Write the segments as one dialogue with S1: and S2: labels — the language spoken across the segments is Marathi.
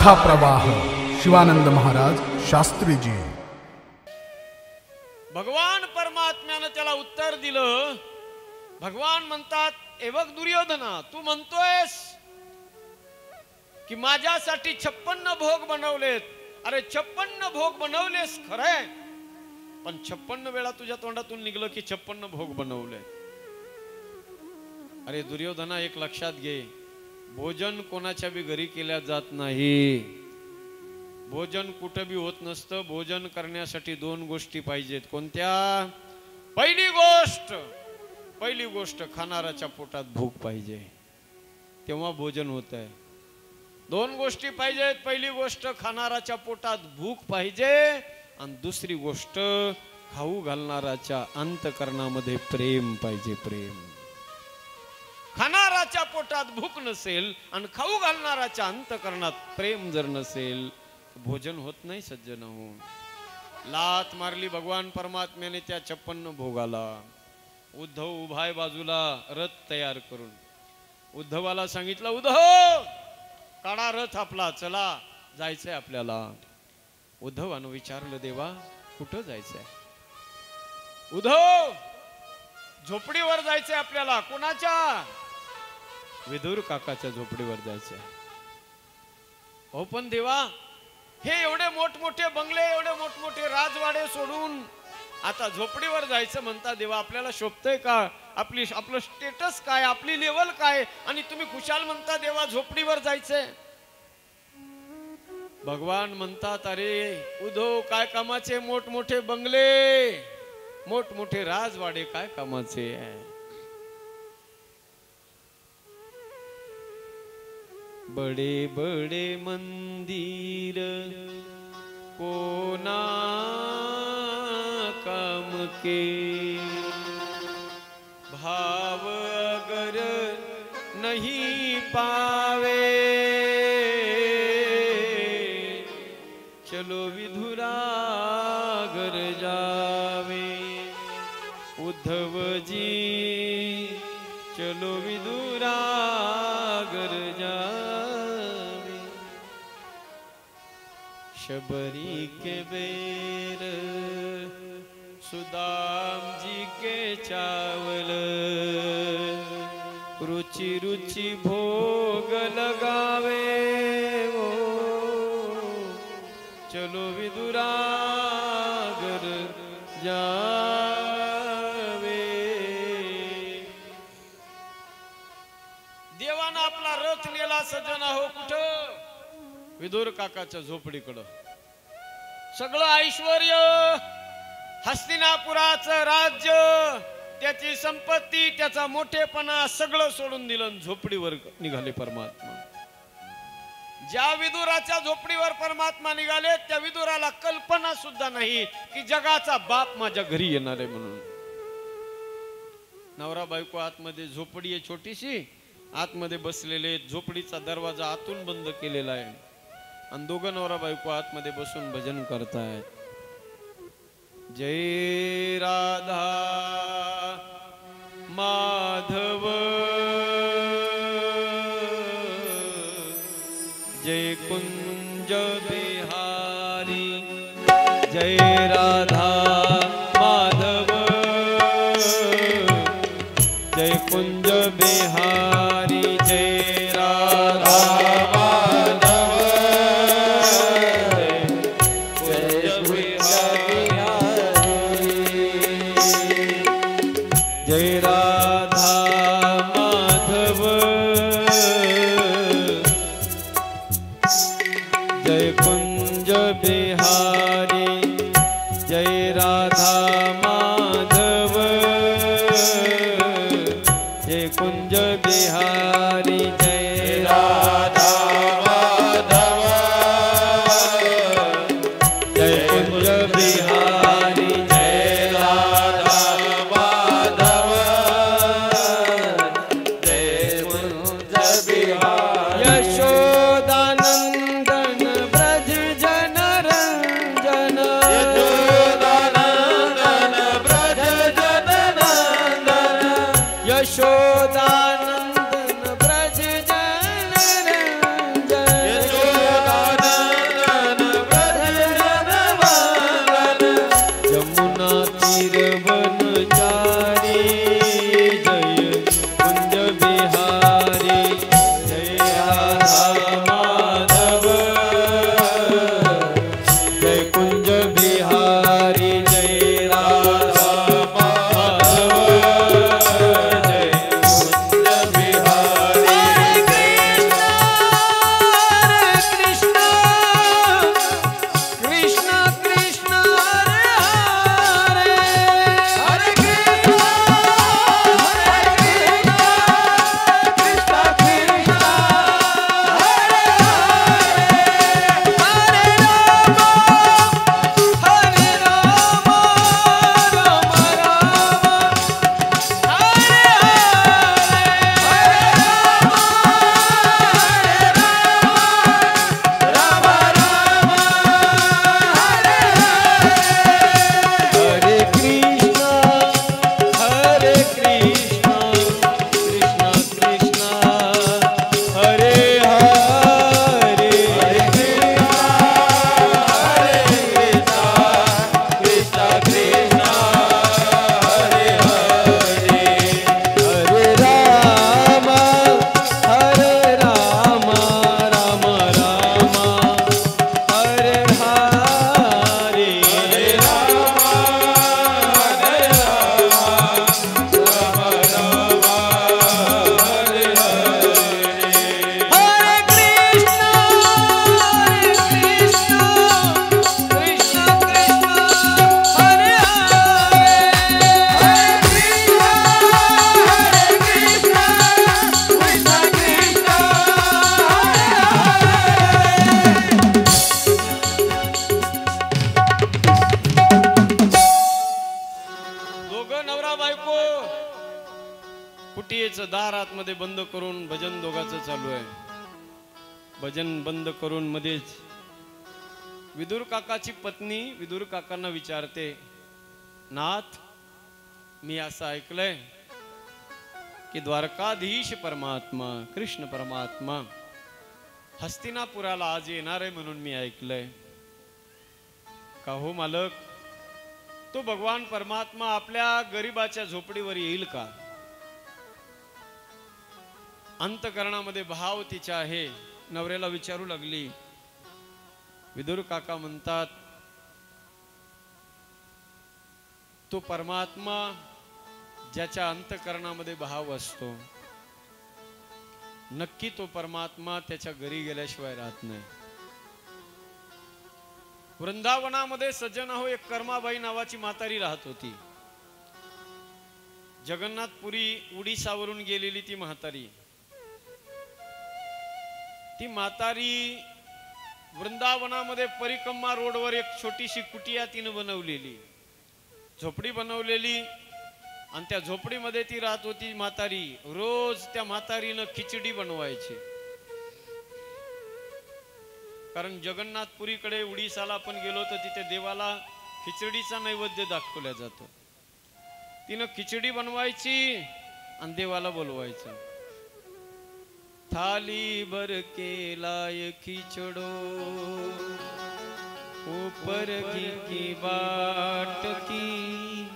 S1: कथा प्रवाह शिवानंद महाराज शास्त्री जी।
S2: भगवान परमात्म्यानं त्याला उत्तर दिलं. भगवान म्हणतात, "ए बघ दुर्योधना, तू म्हणतोयस की माझ्यासाठी 56 भोग बनवलेत. अरे 56 भोग बनवलेस खरंय, पण 56 वेळा तुझ्या तोंडातून निघलं की 56 भोग बनवले. अरे दुर्योधना, एक लक्षात घे, भोजन कोणाच्या बी घरी केल्या जात नाही. भोजन कुठं बी होत नसतं. भोजन करण्यासाठी 2 गोष्टी पाहिजेत. कोणत्या? पहिली गोष्ट खाणाऱ्याच्या पोटात भूक पाहिजे, तेव्हा भोजन होत आहे. 2 गोष्टी पाहिजेत. पहिली गोष्ट खाणाऱ्याच्या पोटात भूक पाहिजे, आणि दुसरी गोष्ट खाऊ घालणाऱ्याच्या अंतःकरणामध्ये प्रेम पाहिजे. प्रेम. खाणाऱ्याच्या पोटात भूक नसेल आणि खाऊ घालणाऱ्याच्या अंतःकरणात प्रेम जर नसेल, भोजन होत नाही. सज्जन हो, लात मारली भगवान परमात्म्याने त्या 56 भोगाला. उद्धव उभाय बाजूला रथ तयार करून उद्धवाला सांगितलं, उद्धव काढा रथ आपला, चला जायचंय आपल्याला. उद्धवानं विचारलं, देवा कुठं जायचंय? उद्धव, झोपडीवर जायचंय आपल्याला. कोणाच्या? विदुर काकाच्या झोपडीवर जायचंय. हो पण देवा, हे एवढे मोठमोठे बंगले, एवढे मोठमोठे राजवाडे सोडून आता झोपडीवर जायचं म्हणता. देवा आपल्याला शोभतंय का? आपलं स्टेटस काय, आपली लेवल काय, आणि तुम्ही खुशाल म्हणता देवा झोपडीवर जायचंय. भगवान म्हणतात, अरे उद्धव, काय कामाचे मोठमोठे बंगले, मोठमोठे राजवाडे काय कामाचे आहे? बडे बडे मंदिर कोना काम के, भाव अगर नहीं पावे, चलो विधुरा घर जावे. उद्धव जी चलो विधुरा घर जावे. शबरी के बेर सुदाम जी के चावल, रुचि रुचि भोग लगावे. वो चलो विदुरा घर जावे. देवानं आपला रथ नेला सज्जना हो. कुठं? विदुर काकाच्या झोपडीकडं. सगळं ऐश्वर्य, हस्तिनापुराचं राज्य, त्याची संपत्ती, त्याचा मोठेपणा सगळं सोडून दिलं, झोपडीवर निघाले परमात्मा. ज्या विदुराच्या झोपडीवर परमात्मा निघाले, त्या विदुराला कल्पना सुद्धा नाही की जगाचा बाप माझ्या घरी येणार आहे म्हणून. नवरा बायको आतमध्ये, झोपडी आहे छोटीशी, आतमध्ये बसलेले. झोपडीचा दरवाजा आतून बंद केलेला आहे, आणि दोघं नवरा बायको आतमध्ये बसून भजन करतायत. जय राधा माधव, जय कुंज बिहारी. जय राधा माधव, जय कुंज बिहारी. जय राधा माधव, जय कुंज बिहारी. जय राधा माधव, जय कुंज बिहारी. जय राधा माधव, जय कुंज बिहारी. जय राधा माधव, जय कुंज बिहारी. जय राधा माधव, जय कुंज बिहारी. यशोदानंदन ब्रज जन रंजन, यशोदानंदन ब्रज जन रंजन. यशोदानंदन ब्रज जन रंजन. यशोदानंदन नवरा बायको कुटियेचं दार आतमध्ये बंद करून भजन दोघांचं चालू आहे. भजन बंद करून मध्येच विदुर काकाची पत्नी विदुर काकांना विचारते, नाथ मी असं ऐकलंय की द्वारकाधीश परमात्मा कृष्ण परमात्मा हस्तिनापुराला आज येणार आहे म्हणून मी ऐकलंय. का हो मालक, तो भगवान परमात्मा आपल्या गरीबाच्या झोपडीवर येईल का? अंतकरणामध्ये भाव तिच्या आहे. नवऱ्याला विचारू लागली. विदुर काका म्हणतात, तो परमात्मा ज्याच्या अंतकरणामध्ये भाव असतो, नक्की तो परमात्मा त्याच्या घरी गेल्याशिवाय राहत नाही. वृंदावनामध्ये सज्जन हो एक कर्माबाई नावाची म्हातारी राहत होती. जगन्नाथपुरी उडीसावरून गेलेली ती म्हातारी. ती म्हातारी वृंदावनामध्ये परिक्रमा रोडवर एक छोटीशी कुटिया तिनं बनवलेली, झोपडी बनवलेली, आणि त्या झोपडीमध्ये ती राहत होती म्हातारी. रोज त्या म्हातारीनं खिचडी बनवायची. कारण जगन्नाथपुरीकडे उडीसाला आपण गेलो तर तिथे देवाला खिचडीचा नैवेद्य दाखवला जातो. तिनं खिचडी बनवायची आणि देवाला बोलवायचं. थाली भर के लाय खिचड़ो ऊपर घी की बाट की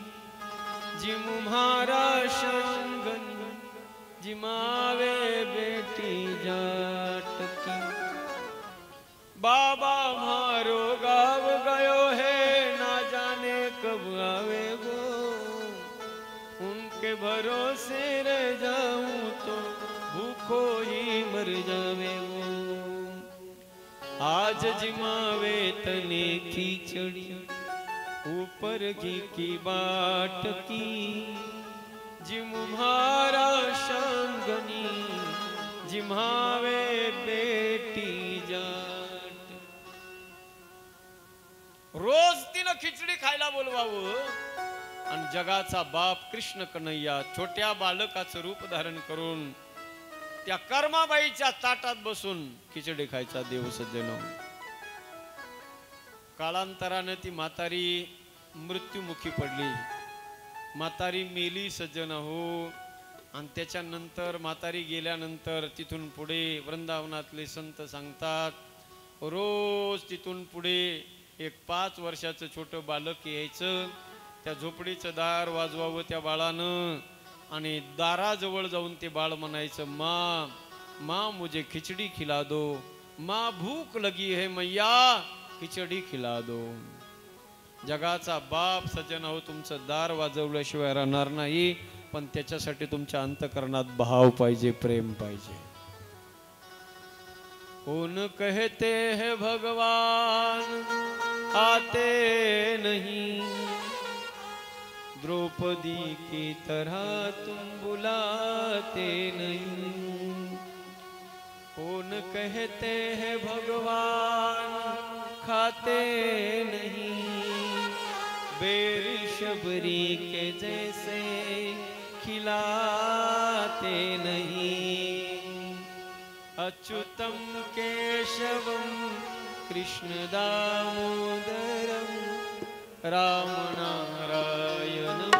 S2: जिम्हारा शंगन जिमावे बेटी जाट की. बाबा मारो गाव गयो है ना जाने कब आवे वो, उनके भरोसे रह जाऊं तो भूखो ही मर जावे वो. आज जिमावे तने खिचड़ी ऊपर घी की बाट की जिम्हारा शांगनी जिम्हावे बेटी जाट. रोज तिनं खिचडी खायला बोलवावं आणि जगाचा बाप कृष्ण कन्हैया छोट्या बालकाचं रूप धारण करून त्या कर्माबाईच्या ताटात बसून खिचडी खायचा देव सज्जन. काळांतराने ती म्हातारी मृत्युमुखी पडली. म्हातारी मेली सज्जन हो. आणि त्याच्यानंतर म्हातारी गेल्यानंतर तिथून पुढे वृंदावनातले संत सांगतात, रोज तिथून पुढे एक 5 वर्षाचं छोटं बालक यायचं. त्या झोपडीचं दार वाजवावं त्या बाळानं आणि दाराजवळ जाऊन ते बाळ म्हणायचं, माँ माँ मुझे खिचडी खिला दो, माँ भूख लगी है मैया खिचडी खिला दो. जगाचा बाप सज्जन हो तुमचं दार वाजवल्याशिवाय राहणार नाही, पण त्याच्यासाठी तुमच्या अंतकरणात भाव पाहिजे, प्रेम पाहिजे. कौन कहते हैं भगवान आते नहीं, द्रौपदी की तरह तुम बुलाते नहीं. कौन कहते हैं भगवान खाते नहीं, बेर शबरी के जैसे खिलाते नहीं. अच्युतम केशवम कृष्ण दामोदरम राम नारायणम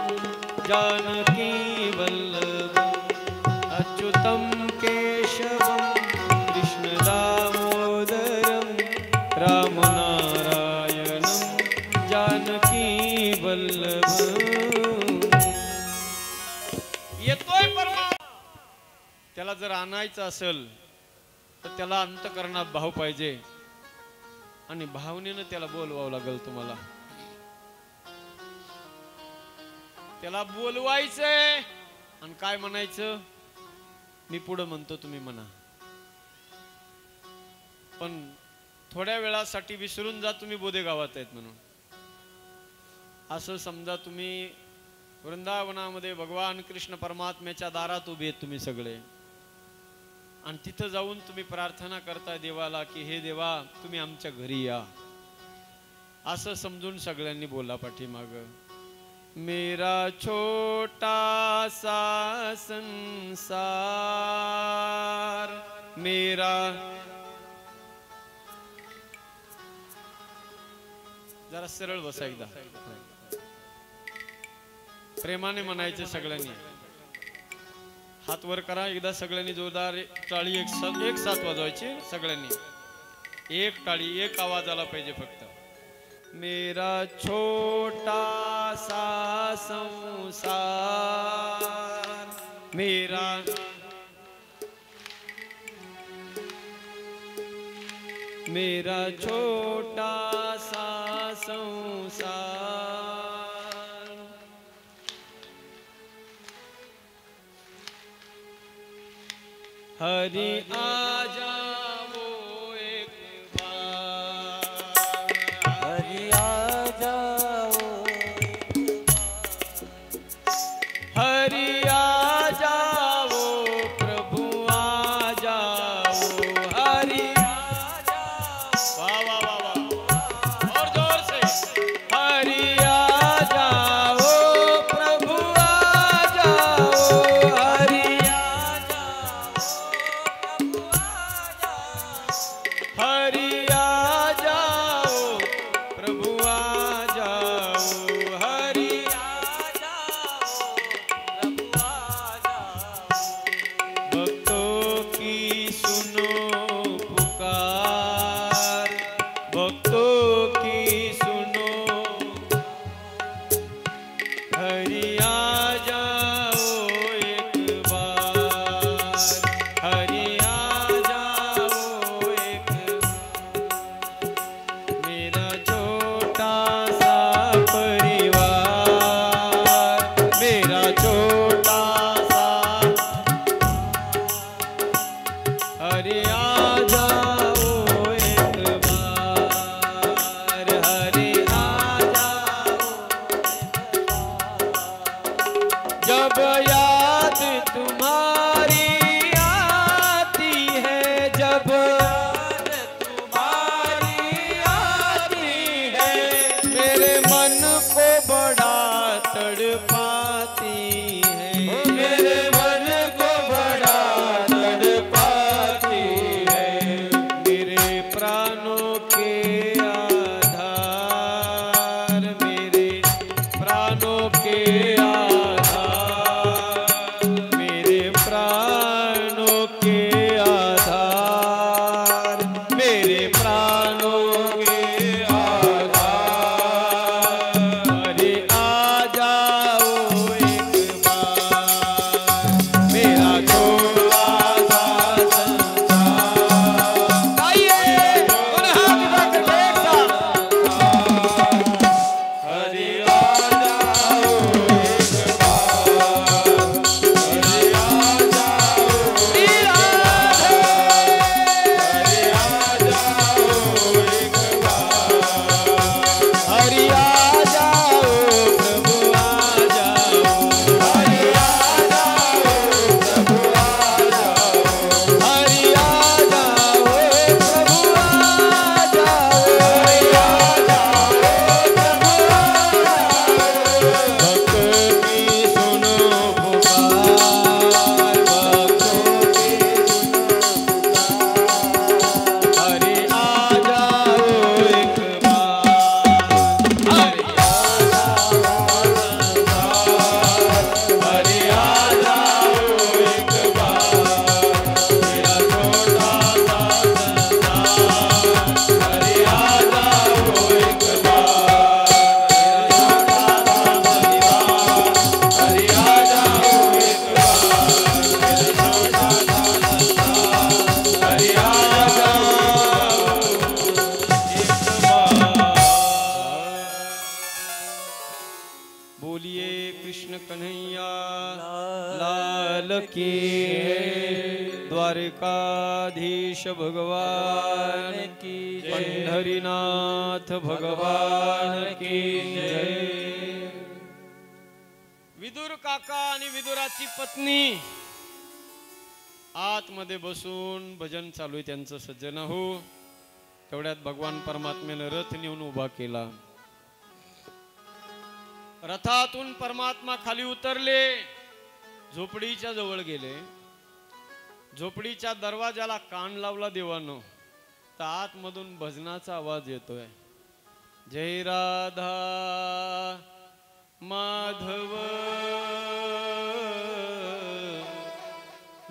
S2: जानकी वल्लभम. अच्युतम केशवम कृष्ण दामोदरम राम नारायणम जानकी वल्लभम. येतोय परमात्मा. त्याला जर आणायचं असेल तर त्याला अंतकरणात भाव पाहिजे आणि भावनेनं त्याला बोलवावं लागेल. तुम्हाला त्याला बोलवायचंय आणि काय म्हणायचं, मी पुढे म्हणतो तुम्ही म्हणा. पण थोड्या वेळासाठी विसरून जा तुम्ही बोधे गावात आहेत म्हणून. असं समजा तुम्ही वृंदावनामध्ये भगवान कृष्ण परमात्म्याच्या दारात उभे आहेत तुम्ही सगळे, आणि तिथं जाऊन तुम्ही प्रार्थना करताय देवाला की हे देवा तुम्ही आमच्या घरी या. असं समजून सगळ्यांनी बोला पाठीमाग. मेरा छोटा सा संसार, मेरा जरा सरळ बसा एकदा, प्रेमाने म्हणायचे सगळ्यांनी. हात वर करा एकदा सगळ्यांनी, जोरदार टाळी एक साथ वाजवायची सगळ्यांनी. एक टाळी एक आवाज आला पाहिजे फक्त. मेरा छोटा सा संसार, मेरा मेरा छोटा सा संसार, हरि आ जाओ एक बार,
S3: हरि आ जाओ,
S2: हरि आ जाओ, प्रभु आ जाओ, हरि आ जाओ, वाह वाह वाह वाह, और जोर से, हरि आ जाओ, प्रभु आ जाओ, हरि आ हरि आ जाओ, प्रभु आ जाओ, हरि आ जाओ, प्रभु आ जाओ। भक्तों की सुनो पुकार, भक्तों की सुनो, हरि आ जाओ एक बार, हरि आ जाओ एक बार। मेरा छोटा सा परिवार, मेरा छोटा सा, हरि आ जाओ एक बार, हरि आ जाओ। जब याद तुम्हारी आती है, जब याद तुम्हारी आती है, मेरे मन को बड़ा तड़पाती है, मेरे मन को बड़ा तड़पाती है। मेरे प्राणों के आधार, मेरे प्राणों के आधार, मेरे प्राणों के आधार, मेरे प्राणों के आधार, हरि आ जाओ एक बार, मेरा छोटा सा संसार। आइए दोनों हाथ उठाकर एक साथ, हरि आ जाओ एक बार, हरि आ जाओ, हरि आ जाओ एक बार, हरि आ जाओ, प्रभु आ जाओ, हरि आ जाओ, प्रभु आ जाओ, हरि आ जाओ, प्रभु आ जाओ, हरि आ जाओ, प्रभु आ जाओ। भक्तों की सुनो पुकार, भक्तों की हरि आ जाओ एक बार, हरि आ जाओ संसार, हरि आ जाओ एक बार, मेरा छोटा सा संसार, हरि आ जाओ एक बार, मेरा छोटा सा परिवार, हरि आ जाओ एक बार, मेरा छोटा सा संसार, हरि आ जाओ एक बार। बोलिए कृष्ण कन्हैया लाल की, द्वारकाधीश भगवान की, पंढरीनाथ भगवान की जय। विदुर काका आणि विदुराची पत्नी आतमध्ये बसून भजन चालू आहे त्यांचं. सज्जन हो, तेवढ्यात भगवान परमात्म्याने रथ नेऊन उभा केला. रथातून परमात्मा खाली उतरले, झोपडीच्या जवळ गेले. झोपडीच्या दरवाजाला कान लावला देवानं, तर आतमधून भजनाचा आवाज येतोय. जय राधा माधव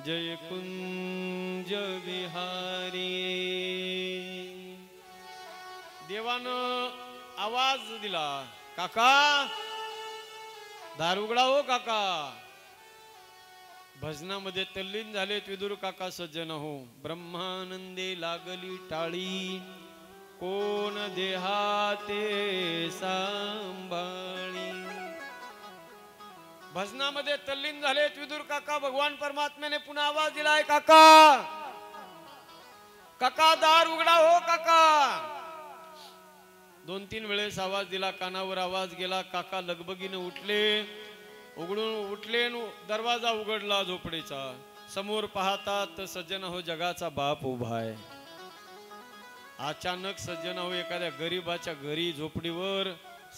S2: जय कुंज विहारी. देवानं आवाज दिला, काका दार उघडा हो काका. भजनामध्ये तल्लीन झाले विदुर काका सज्जन हो. ब्रह्मानंदे लागली टाळी, कोण देहाते सांभाळी. भजनामध्ये तल्लीन झाले विदुर काका. भगवान परमात्म्याने पुन्हा आवाज दिलाय, काका काका दार उघडा हो काका. 2-3 वेळेस आवाज दिला, कानावर आवाज गेला. काका लगबगीने उठले, उठले दरवाजा उघडला झोपडीचा. समोर पाहतात सज्जन हो जगाचा बाप उभा आहे. अचानक सज्जन हो एखाद्या गरीबाच्या घरी झोपडीवर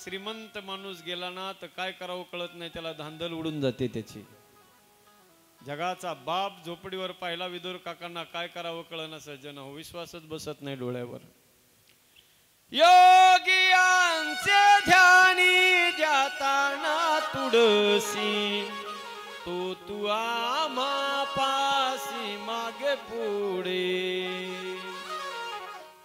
S2: श्रीमंत माणूस गेला ना तर काय करावं कळत नाही, त्याला धांदल उडून जाते त्याची. जगाचा बाप झोपडीवर पाहिला विदुर काकांना, काय करावं कळना सज्जन हो. विश्वासच बसत नाही डोळ्यावर. योगियांचे ध्यानी जाताना तुडसी, तू आम्हा पासी मागे पुढे.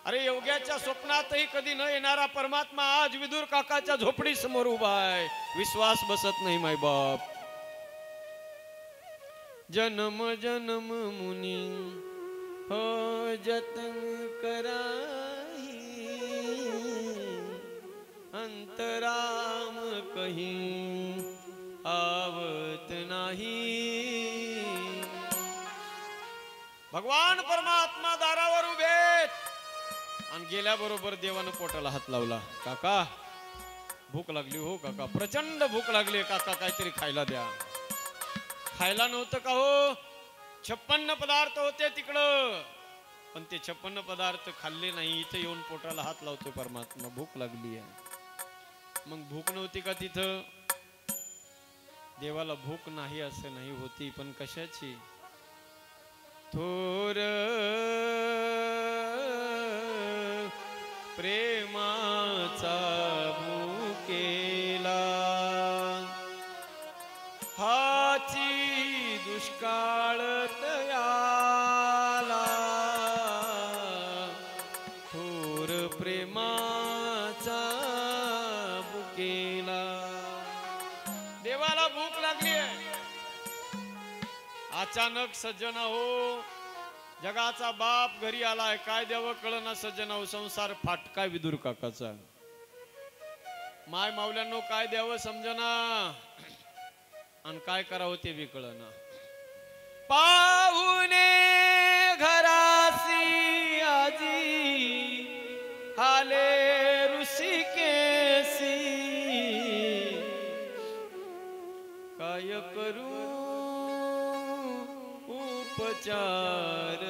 S2: अरे योग्याच्या स्वप्नातही कधी न येणारा परमात्मा आज विदुर काकाच्या झोपडी समोर उभा आहे. विश्वास बसत नाही माय बाप. जन्म जन्म मुनी हो जतन कराही, अंतराम कहीं आवत नाही. भगवान परमात्मा दारावर उभे आणि गेल्याबरोबर देवानं पोटाला हात लावला. काका भूक लागली हो काका, प्रचंड भूक लागली काका, काहीतरी खायला द्या. खायला नव्हतं का हो, 56 पदार्थ होते तिकडं, पण ते 56 पदार्थ खाल्ले नाही. इथे येऊन पोटाला हात लावतोय परमात्मा, भूक लागली आहे. मग भूक नव्हती का तिथं? देवाला भूक नाही असं नाही, होती, पण कशाची? थोर प्रेमाचा भूकेला, हाची दुष्काळ तयाला. थोर प्रेमाचा भूकेला. देवाला भूक लागली आहे. अचानक सज्जन हो जगाचा बाप घरी आलाय, काय द्यावं कळना सज्जन हो. संसार फाटकाय विदुर काकाचा. माय मावल्यांनो काय द्यावं समजना आणि काय करावं ते बी कळना. पाहुणे घरासी आजी आले ऋषिकेशी, काय करू उपचार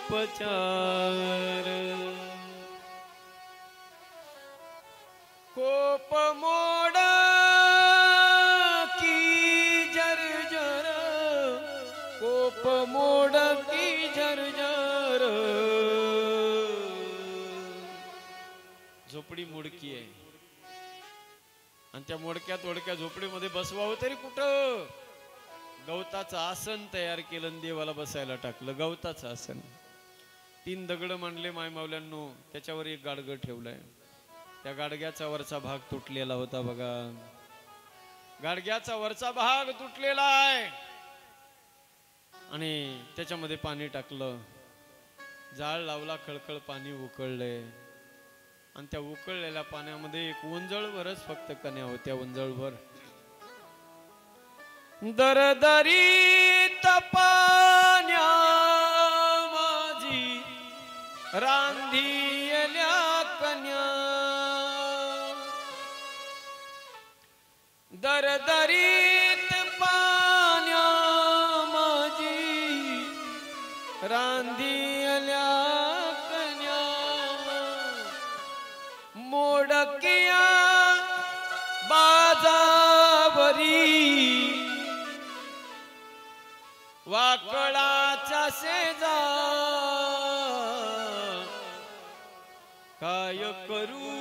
S2: उपचार. कोप मोड की जर्जर, कोप मोड की जर्जर. झोपडी मोडकी आहे आणि त्या मोडक्या तोडक्या झोपडीमध्ये बसवावं तरी कुठं? गवताचं आसन तयार केलं, देवाला बसायला टाकलं. गवताचं आसन, 3 दगड मांडले माय मावल्यांनो, त्याच्यावर एक गाडगं ठेवलंय. त्या गाडग्याचा वरचा भाग तुटलेला होता बघा. गाडग्याचा वरचा भाग तुटलेला आहे आणि त्याच्यामध्ये पाणी टाकलं, जाळ लावला, खळखळ पाणी उकळले आणि त्या उकळलेल्या पाण्यामध्ये एक उंजळभरच फक्त कन्या होत्या. उंजळभर दरदरीत पाण्या माझी रांधियल्या कन्या, दरदरीत पाण्या माझी रांधियल्या कन्या. मोडकिया वाकळाच्या शेजा काय करू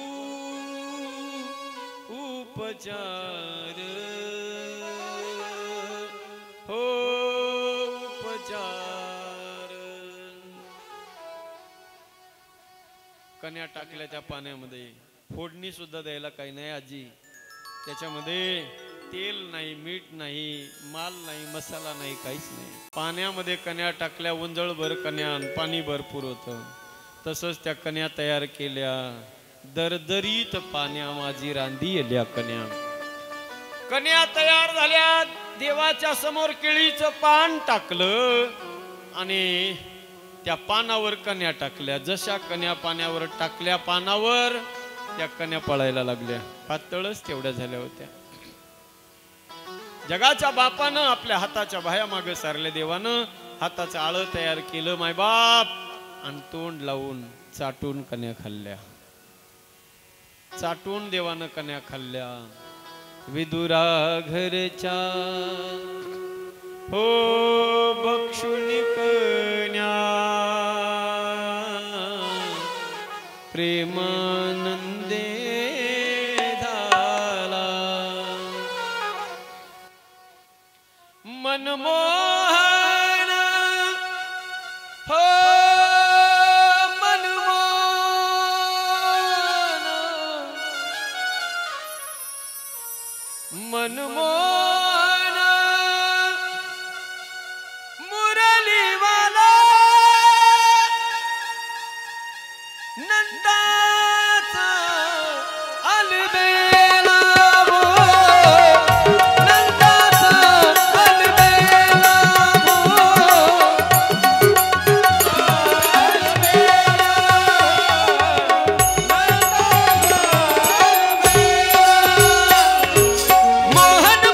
S2: उपचार हो उपचार. कन्या टाकल्या त्या पाण्यामध्ये, फोडणी सुद्धा द्यायला काही नाही आजी. त्याच्यामध्ये तेल नाही, मीठ नाही, माल नाही, मसाला नाही, काहीच नाही. पाण्यामध्ये कन्या टाकल्या, उंजळभर कन्या, पाणी भरपूर होतं. तसंच त्या कन्या तयार केल्या, दरदरीत पाण्या माझी रांधी येल्या कन्या. कन्या तयार झाल्या, देवाच्या समोर केळीचं पान टाकलं आणि त्या पानावर कन्या टाकल्या. जशा कन्या पाण्यावर टाकल्या पानावर, त्या कन्या पळायला लागल्या. पातळच तेवढ्या झाल्या होत्या. जगाच्या बापानं आपल्या हाताच्या बाह्या मागे सारल्या. देवानं हाताचं आळं तयार केलं मायबाप, आणि तोंड लावून चाटून कन्या खाल्ल्या. चाटून देवानं कन्या खाल्ल्या. विदुरा घरच्या हो बक्षुनी कन्या, प्रेमानंदे झाला. मनमोहन हो मनमोहन मुरलीवाला नंदाचा अलबेला हो, नंदाचा अलबेला हो, मोहन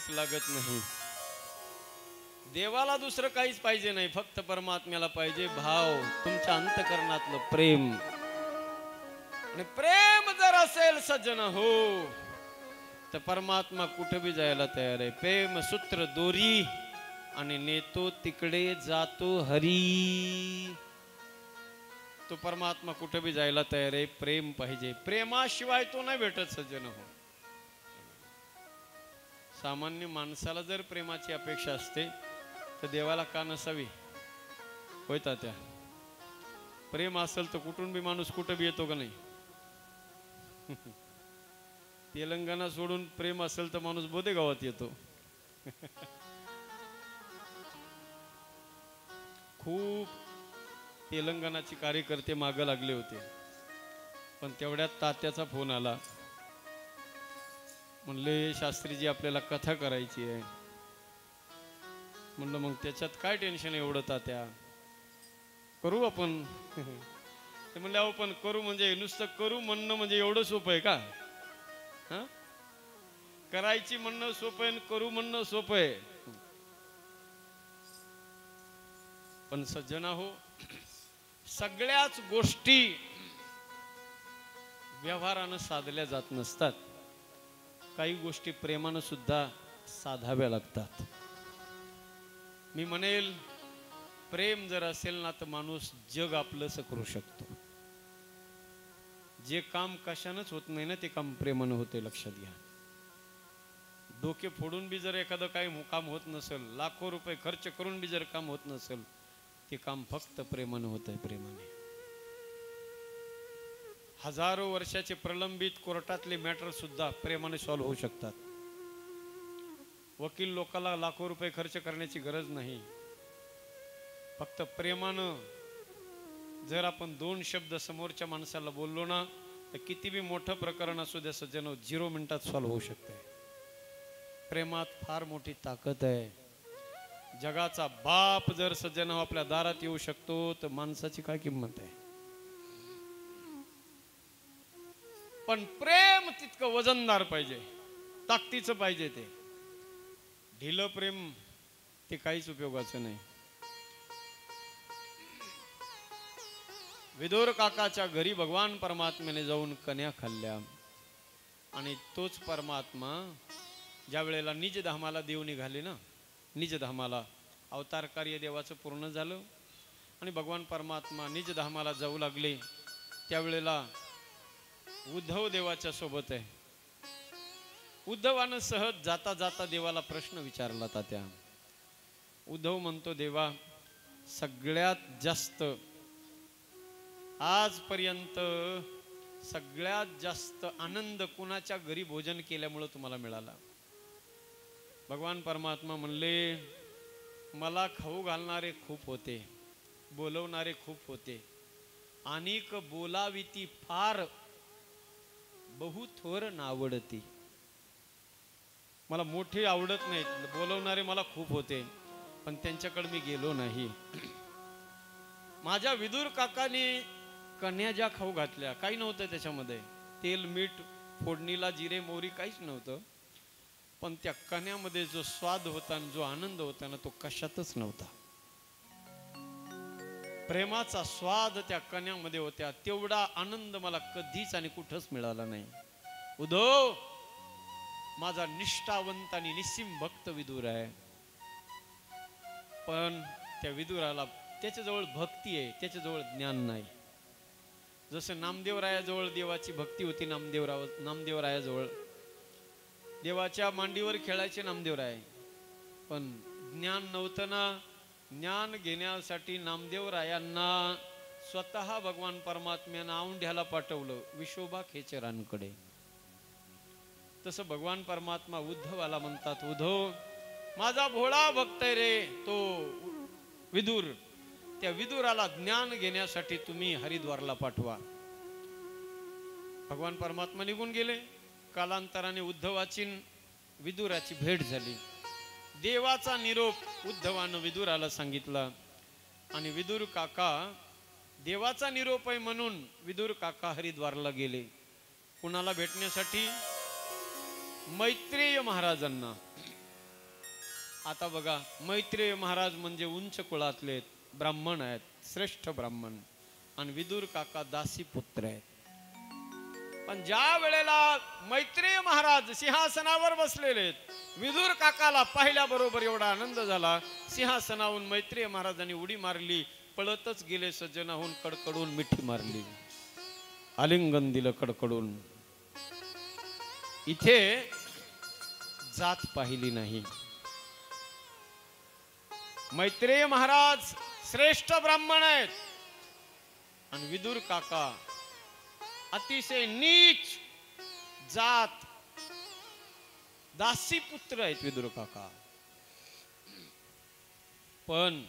S2: काहीच लागत नाही. देवाला दुसरं काहीच पाहिजे नाही, फक्त परमात्म्याला पाहिजे भाव, तुमच्या अंतकरणातलं प्रेम. आणि प्रेम जर असेल सज्जन हो, तर परमात्मा कुठे बी जायला तयार आहे. प्रेम सूत्र दोरी आणि नेतो तिकडे जातो हरी. तो परमात्मा कुठे बी जायला तयार आहे. प्रेम पाहिजे, प्रेमाशिवाय तो नाही भेटत सज्जन हो. सामान्य माणसाला जर प्रेमाची अपेक्षा असते तर देवाला का नसावी होय तात्या? प्रेम असेल तर कुठून बी माणूस कुठं बी येतो का नाही? तेलंगणा सोडून प्रेम असेल तर माणूस बोधे गावात येतो. खूप तेलंगणाचे कार्यकर्ते मागे लागले होते, पण तेवढ्यात तात्याचा फोन आला. म्हणले शास्त्रीजी आपल्याला कथा करायची आहे. म्हणलं मग त्याच्यात काय टेन्शन एवढं तात्या, करू आपण. ते म्हणले अहो पण करू म्हणजे नुसतं करू म्हणणं म्हणजे एवढं सोपं आहे का? हा, करायची म्हणणं सोपं आहे, करू म्हणणं सोपं आहे. पण सज्जना हो, सगळ्याच गोष्टी व्यवहारानं साधल्या जात नसतात. काही गोष्टी प्रेमानं सुद्धा साधाव्या लागतात. मी म्हणेल प्रेम जर असेल ना तर माणूस जग आपलंसं करू शकतो. जे काम कशानंच होत नाही ना ते काम प्रेमानं होते, लक्षात घ्या. डोके फोडून बी जर एखादं काही काम होत नसेल, लाखो रुपये खर्च करून बी जर काम होत नसेल, ते काम फक्त प्रेमानं होत आहे. प्रेमाने हजारो वर्षाचे प्रलंबित कोर्टातले मॅटर सुद्धा प्रेमाने सॉल्व्ह होऊ शकतात. वकील लोकाला लाखो रुपये खर्च करण्याची गरज नाही. फक्त प्रेमानं जर आपण दोन शब्द समोरच्या माणसाला बोललो ना, तर किती बी मोठं प्रकरण असू द्या सज्जनो, 0 मिनिटात सॉल्व्ह होऊ शकते. प्रेमात फार मोठी ताकद आहे. जगाचा बाप जर सज्जन आपल्या दारात येऊ शकतो तर माणसाची काय किंमत आहे? पण प्रेम तितकं वजनदार पाहिजे, ताकदीचं पाहिजे. ते ढिलं प्रेम ते काहीच उपयोगाचं नाही. विदुर काकाच्या घरी भगवान परमात्म्याने जाऊन कन्या खाल्ल्या आणि तोच परमात्मा ज्या वेळेला निजधामाला देव निघाले ना, निजधामाला अवतार कार्य देवाचं पूर्ण झालं आणि भगवान परमात्मा निजधामाला जाऊ लागले, त्यावेळेला उद्धव देवाच्या सोबत आहे. उद्धवानं सहज जाता जाता देवाला प्रश्न विचारला. तात्या उद्धव म्हणतो, देवा सगळ्यात जास्त आजपर्यंत सगळ्यात जास्त आनंद कुणाच्या घरी भोजन केल्यामुळे तुम्हाला मिळाला? भगवान परमात्मा म्हणले, मला खाऊ घालणारे खूप होते, बोलवणारे खूप होते, अनेक बोलाविती फार बहु थोर नावडती. मला मोठे आवडत नाहीत, बोलवणारे मला खूप होते, पण त्यांच्याकडे मी गेलो नाही. माझ्या विदुर काकाने कन्या ज्या खाऊ घातल्या, काही नव्हतं त्याच्यामध्ये, तेल मीठ फोडणीला जिरे मोहरी काहीच नव्हतं, पण त्या कन्यामध्ये जो स्वाद होता आणि जो आनंद होता ना, तो कशातच नव्हता. प्रेमाचा स्वाद त्या कन्यामध्ये होत्या, तेवढा आनंद मला कधीच आणि कुठंच मिळाला नाही. उद्धव माझा निष्ठावंत आणि निस्सीम भक्त विदुर आहे, पण त्या विदुराला त्याच्याजवळ भक्ती आहे, त्याच्याजवळ ज्ञान नाही. जसं नामदेवरायाजवळ देवाची भक्ती होती, नामदेवरायाजवळ देवाच्या मांडीवर खेळायचे नामदेवराय, पण ज्ञान नव्हतं ना. ज्ञान घेण्यासाठी नामदेवरायांना स्वतः भगवान परमात्म्यानं औंढ्याला पाठवलं, विशोबा खेचरांकडे. तसं भगवान परमात्मा उद्धवाला म्हणतात, उद्धव माझा भोळा भक्त आहे रे तो विदुर, त्या विदुराला ज्ञान घेण्यासाठी तुम्ही हरिद्वारला पाठवा. भगवान परमात्मा निघून गेले. कालांतराने उद्धवाची विदुराची भेट झाली. देवाचा निरोप उद्धवानं विदुराला सांगितला आणि विदुर काका देवाचा निरोप आहे म्हणून विदुर काका हरिद्वारला गेले. कुणाला भेटण्यासाठी? मैत्रेय महाराजांना. आता बघा, मैत्रेय महाराज म्हणजे उंच कुळातले ब्राह्मण आहेत, श्रेष्ठ ब्राह्मण, आणि विदुर काका दासी पुत्र आहेत. पण ज्या वेळेला मैत्रेय महाराज सिंहासनावर बसलेले आहेत, विदुर काकाला पाहिल्याबरोबर एवढा आनंद झाला, सिंहासनाहून मैत्रेय महाराजांनी उडी मारली, पळतच गेले, सज्जनाहून कडकडून मिठी मारली, आलिंगन दिलं कडकडून. इथे जात पाहिली नाही. मैत्रेय महाराज श्रेष्ठ ब्राह्मण आहेत आणि विदुर काका अतिशय नीच जात दासी पुत्र आहेत विदुर काका. पण